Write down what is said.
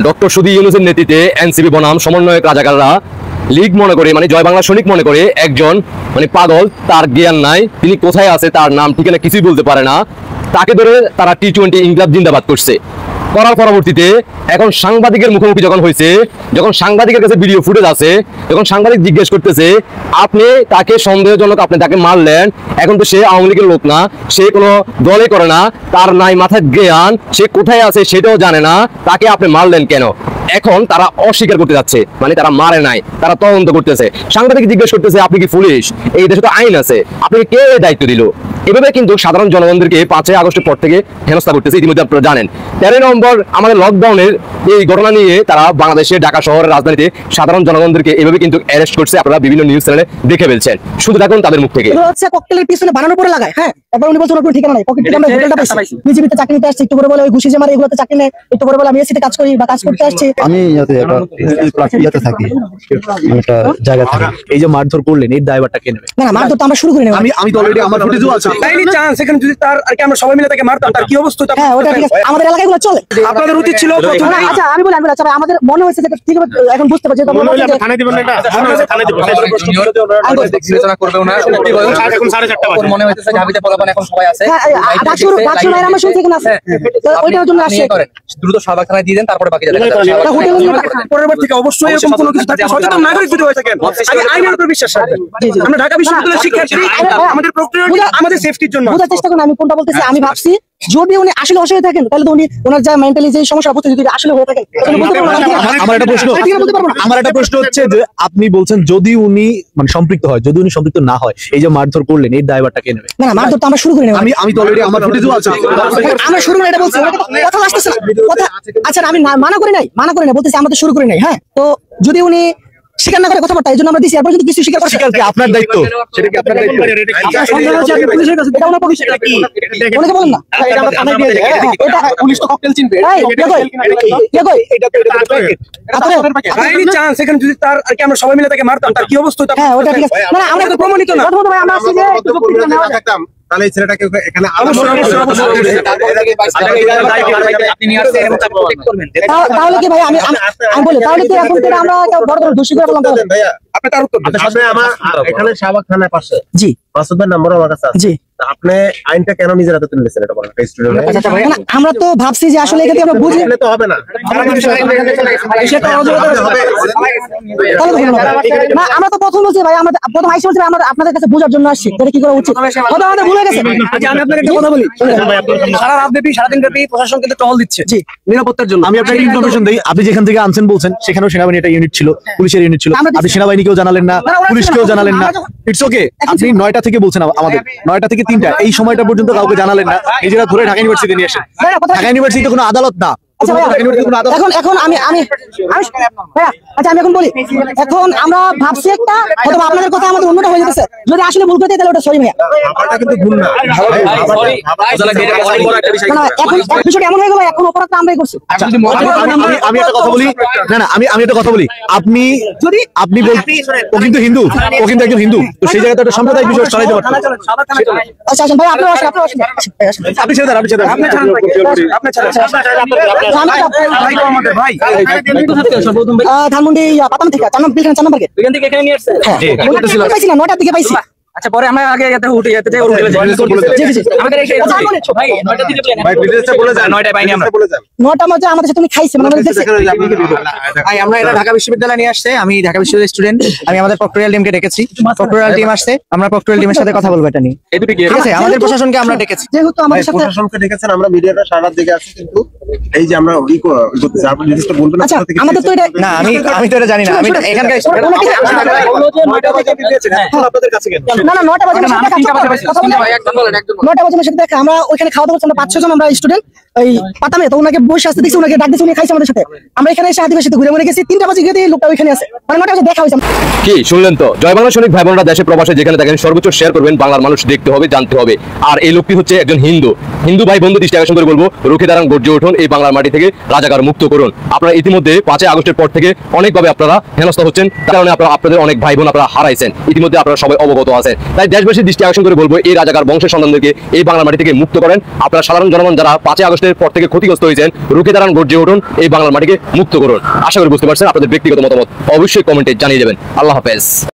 Doctor সুধী ইউনূসের নেতৃত্বে NCP বনাম সমন্বয়ক রাজাকাররা লীগ মনে করে মানে জয় বাংলা সৈনিক মনে করে একজন মানে পাগল, তার জ্ঞান নাই, তিনি কোথায় আছে তার নাম ঠিকানা কিছুই বলতে পারে না, তাকে ধরে তারা টি-20 ইনকিলাব জিন্দাবাদ করছে। করার পরবর্তীতে এখন সাংবাদিকের মুখোমুখি যখন হয়েছে, যখন সাংবাদিকের কাছে ভিডিও ফুটেজ আছে, যখন সাংবাদিক জিজ্ঞেস করতেছে আপনি তাকে সন্দেহজনক আপনি তাকে মারলেন, এখন তো সে আওয়ামী লীগের লোক না, সে কোনো দলে করে না, তার নাই মাথায় জ্ঞান, সে কোথায় আছে সেটাও জানে না, তাকে আপনি মারলেন কেন? এখন তারা অস্বীকার করতে যাচ্ছে, মানে তারা মারে নাই, তারা তদন্ত করতেছে। সাংবাদিক জিজ্ঞেস করতেছে আপনি কি পুলিশ? এই দেশে তো আইন আছে, আপনাকে কে দায়িত্ব দিল? এভাবে কিন্তু সাধারণ জনগণদেরকে 5 আগস্টের পর থেকে হেনস্থা করতেছে। ইতিমধ্যে আপনারা জানেন 13 নভেম্বর আমাদের লকডাউনের এই ঘটনা নিয়ে তারা বাংলাদেশের ঢাকা শহরের রাজধানীতে সাধারণ জনগণদেরকে এভাবে কিন্তু অ্যারেস্ট করছে। আপনারা বিভিন্ন নিউজ চ্যানেলে দেখে ফেলছেন, শুধু দেখুন তাদের মুখ থেকে। হচ্ছে ককটেলের পিছনে বানানোর পরে লাগায়। হ্যাঁ, এবার উনি বলছেন কোনো ঠিকানা নাই, পকেট থেকে আমরা হোটেলটা পাইছি, বিজেপিতে চাকরি নিতে আসছি, একটু করে বলে ওই ঘুষি যে মারে এগুলোতে চাকরি নেই, একটু করে বলে আমি এসিতে কাজ করি বা কাজ করতে আসছি। আমি ইয়াতে থাকি, একটা জায়গা থাকি। এই যে মারধর করলেন এর দায়ভারটা কে নেবে? না মারধর তো আমরা শুরু করি না, আমি তো অলরেডি আমার ফুটেজও আছে। তাইনি চান্স এখানে যদি তার আর কি আমরা সবাই মিলে তাকে মারতাম, তার কি অবস্থা হতো? হ্যাঁ ওটা ঠিক আছে, আমাদের এলাকায় এগুলো চলে। আপনাদের উচিত ছিল প্রথমে। আচ্ছা আমি বলি আচ্ছা আমাদের মনে হয়েছে যে ঠিক আছে, এখন বুঝতে পারছি মনে হলে থানায় দিবেন না, এটা থানায় দিবেন, বিবেচনা করবে না। এখন 4:30 মনে হইতেছে ঢাবিতে পোলাপান এখন সবাই আছে, ডাকসুর মায়ের আমরা শুনছি এখানে আছে, তো ওইটার জন্য আসছে। দ্রুত শাহবাগ থানায় দিয়ে দেন, তারপরে বাকি যাবে। পরের থেকে অবশ্যই এরকম কোনো কিছু থাকে, সচেতন নাগরিক যদি হয়ে থাকেন, আগে আইনের উপর বিশ্বাস রাখবেন। আমরা ঢাকা বিশ্ববিদ্যালয়ের শিক্ষার্থী, আমাদের প্রক্রিয়া আমাদের সেফটির জন্য। বুঝার চেষ্টা করুন আমি কোনটা বলতেছি। আমি ভাবছি যদি উনি আসলে অসহায় থাকেন তাহলে তো উনি ওনার যা মেন্টালি যে সমস্যা হচ্ছে যদি আসলে হয়ে থাকেন, আমার একটা প্রশ্ন হচ্ছে যে আপনি বলছেন যদি উনি মানে সম্পৃক্ত হয়, যদি উনি সম্পৃক্ত না হয়, এই যে মারধর করলেন এর দায়ভারটা কে নেবে? না মারধর তো আমরা শুরু করি না, আমি তো অলরেডি আমার ফুটেজও আছে। আমরা শুরু করে এটা বলছি, কথা আসতেছে না কথা। আচ্ছা আমি মানা করি নাই বলতেছি আমরা তো শুরু করি নাই। হ্যাঁ, তো যদি উনি স্বীকার না করে কথাবার্তা এই জন্য আমরা দিছি, এরপর যদি কিছু স্বীকার স্বীকার কি আপনার দায়িত্ব? সেটা কি আপনার দায়িত্ব? আপনার সন্দেহ হচ্ছে আপনি পুলিশের কাছে এটা ওনার পক্ষে কি ওনাকে বলেন না, এটা আমরা থানায় দিয়ে দেই। এটা পুলিশ তো ককটেল চিনবে। এই কই এটা তাইনি চান্স এখানে যদি তার আর কি আমরা সবাই মিলে তাকে মারতাম, তার কি অবস্থা হতো? হ্যাঁ ওটা ঠিক আছে। না আমরা তো প্রমাণিত না, প্রথমত ভাই আমরা আসছি যে একটু যুক্তি নেওয়া থাকতাম তাহলে এই ছেলেটাকে এখানে আপনি নিয়ে আসছেন এবং তারপর চেক করবেন। তাহলে কি ভাই আমি বলি তাহলে কি এখন থেকে আমরা বড় বড় দোষী করে বললাম ভাইয়া? আপনি তার উত্তর দেন। আপনি আমার এখানে শাহবাগ থানার পাশে জি মাসুদের নাম্বারও আমার কাছে আছে। জি আপনি আইনটা কেন নিজের হাতে তুলে নিয়েছেন এটা বলেন। আমরা তো ভাবছি যে আসলে এখানে আমরা বুঝি তো হবে না, না আমরা তো প্রথম বলছি ভাই, আমরা প্রথম আইসি বলছি আমরা আপনাদের কাছে বোঝার জন্য আসছি এটা কি করা উচিত, কথা আমাদের ভুলে গেছে। আচ্ছা আমি আপনাকে একটা কথা বলি, সারা রাত ব্যাপী সারাদিন ব্যাপী প্রশাসন কিন্তু টহল দিচ্ছে জি নিরাপত্তার জন্য। আমি আপনাকে ইনফরমেশন দেই, আপনি যেখান থেকে আনছেন বলছেন সেখানেও সেনাবাহিনী একটা ইউনিট ছিল, পুলিশের ইউনিট ছিল, আপনি সেনাবাহিনীকেও জানালেন না, পুলিশকেও জানালেন না। ইটস ওকে, আপনি 9টা থেকে বলছেন আমাদের 9টা থেকে 3টা এই সময়টা পর্যন্ত কাউকে জানালেন না, নিজেরা ধরে ঢাকা ইউনিভার্সিটি নিয়ে আসেন। ঢাকা ইউনিভার্সিটি কোনো আদালত না। এখন আমি ভাইয়া আচ্ছা আমি এখন বলি, এখন আমরা ভাবছি একটা অথবা আপনাদের কথা আমাদের অন্যটা হয়ে যেতেছে, যদি আসলে ভুল করতে তাহলে ওটা সরি ভাইয়া। কিন্তু ভুল না, এখন বিষয়টা এমন হয়ে গেল এখন অপরাধটা আমরাই করছি। আমি একটা কথা বলি, না না আমি একটা কথা বলি, আপনি যদি আপনি ও কিন্তু হিন্দু, ও কিন্তু একজন হিন্দু, তো সেই জায়গাতে একটা সাম্প্রদায়িক বিষয় ছড়াইতে পারতো। আচ্ছা আচ্ছা ভাই আপনি আসেন আপনি ছেড়ে দেন, ধানমন্ডি পাতাম থেকে 4 নম্বর গেট এখান থেকে এখানে নিয়ে আসছে। পাইছি না 9টার দিকে পাইছি। আচ্ছা পরে আমরা আগে এতে উঠে যেতে যাই ওর আমাদের এই ভাই 9টা থেকে ভাই ডিটেইলসটা বলে যান। 9টায় পাইনি আমরা। 9টা মধ্যে আমাদের সাথে তুমি খাইছে মানে আমাদের দেখছে। ভাই আমরা এটা ঢাকা বিশ্ববিদ্যালয়ে নিয়ে আসছে, আমি ঢাকা বিশ্ববিদ্যালয়ের স্টুডেন্ট, আমি আমাদের প্রক্টোরিয়াল টিমকে ডেকেছি, প্রক্টোরিয়াল টিম আসছে, আমরা প্রক্টোরিয়াল টিমের সাথে কথা বলবো এটা নিয়ে। ঠিক আছে, আমাদের প্রশাসনকে আমরা ডেকেছি, যেহেতু আমাদের সাথে প্রশাসনকে ডেকেছেন, আমরা মিডিয়াটা সারার দিকে আছি, কিন্তু এই যে আমরা করতে যাব জিনিসটা বলবেন না। আচ্ছা আমাদের তো এটা না আমি তো এটা জানি না, আমি এখানকার আপনাদের কাছে কেন না না 9টা বাজে না 9টা বাজে না সেটা দেখা আমরা ওখানে খাওয়া দাওয়া করছি, আমরা 5-6 জন আমরা স্টুডেন্ট ওই পাতামে, তো ওনাকে বসে আসতে দেখছি, ওনাকে ডাক দিছি, উনি খাইছে আমাদের সাথে। আমরা এখানে এসে আদিবাসীতে ঘুরে ঘুরে গেছি, 3টা বাজে গিয়ে লোকটা ওইখানে আছে, মানে 9টা বাজে দেখা হইছে। কি শুনলেন তো, জয় বাংলা সৈনিক ভাই বোনরা দেশে প্রবাসে যেখানে থাকেন সর্বোচ্চ শেয়ার করবেন, বাংলার মানুষ দেখতে হবে জানতে হবে। আর এই লোকটি হচ্ছে একজন হিন্দু ভাই বন্ধু, দৃষ্টি আকর্ষণ করে বলবো রুখে দাঁড়ান, গর্জে উঠুন, এই বাংলার মাটি থেকে রাজাকার মুক্ত করুন। আপনারা ইতিমধ্যে 5 আগস্টের পর থেকে অনেকভাবে আপনারা হেনস্থা হচ্ছেন, তার কারণে আপনাদের অনেক ভাই বোন আপনারা হারাইছেন, ইতিমধ্যে আপনারা সবাই অবগত আছেন। তাই দেশবাসীর দৃষ্টি আকর্ষণ করে বলবো এই রাজাকার বংশের সন্তানদেরকে এই বাংলার মাটি থেকে মুক্ত করেন। আপনারা সাধারণ জনগণ যারা 5 আগস্টের পর থেকে ক্ষতিগ্রস্ত হয়েছেন রুখে দাঁড়ান, গর্জে উঠুন, এই বাংলার মাটিকে মুক্ত করুন। আশা করি বুঝতে পারছেন। আপনাদের ব্যক্তিগত মতামত অবশ্যই কমেন্টে জানিয়ে দেবেন। আল্লাহ হাফেজ।